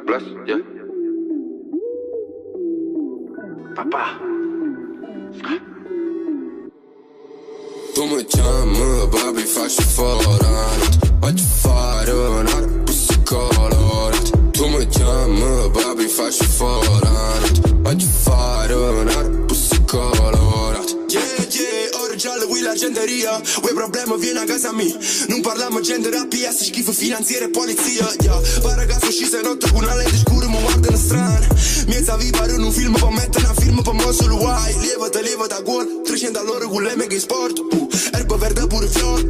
Bless, yeah. Papà. Tu mi chiami, baby, faccio format. Voglio fare un'ora psicolorat. Tu mi chiami, baby, faccio format. Voglio fare un'ora psicolorat. Yeah, ora già le vuoi l'argenteria. Vuoi problema, vieni a casa mia. Non parliamo gente da PS, schifo finanziere e polizia. Yeah, va ragazzo scesa notte con una lente scura, mi guardano strana. Miezza vi pare un film, per mettere una film, per mo solo guai. Levata gol, 300 all'ora con le mega sport. Erba verde pure fior,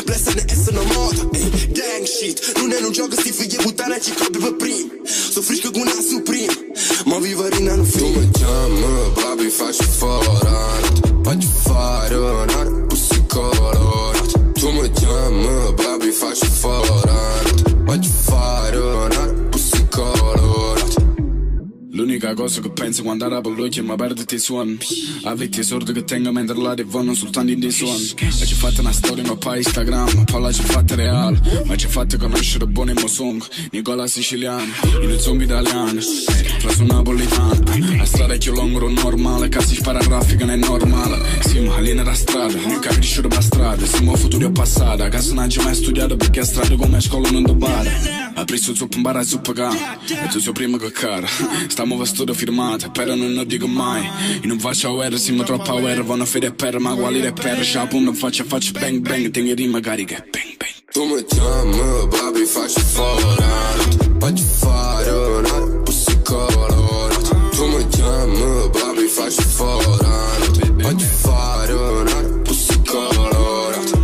blessa ne essere moda. Gang shit, non è un gioco, sti figli puttana ci copri per prima. Soffrisco con una Supreme, ma vivo in un film. Tu mi chiami, baby, faccio format. Voglio fare un'ora psicolorat. Tu mi chiami, baby, faccio format. Voglio fare un'ora psicolorat. L'unica cosa che penso quando arabo l'occhio ma perditi i suoni. A vecchie sordi che tengo mentre la devono soltanto in dei suoni. E ci fatta una storia ma poi Instagram, poi la ci fatta reale. Ma ci fatta conoscere buoni mo song, Nicola siciliano, in zombie italiano, preso napolitano. La strada è più lunga normale, che si spara a raffica non è normale. Siamo a linea da strada, non capisci per strada. Siamo futuri o passata, casa non c'è mai studiato perché a strada come a scuola non do bara. Ha preso zuppa in bara zuppa ca, e tu sei prima che cara. Stiamo vestiti firmati, però non lo dico mai. Io non faccio guerra, siamo troppo guerra. Vanno a fare per, ma quali per. Sciapo non faccio bang bang, tengo rima cariche bang bang. Tu mi chiami, baby, faccio format. Voglio fare un'ora psicolorat. Tu mi chiami, baby, faccio format. Voglio fare un'ora psicolorat.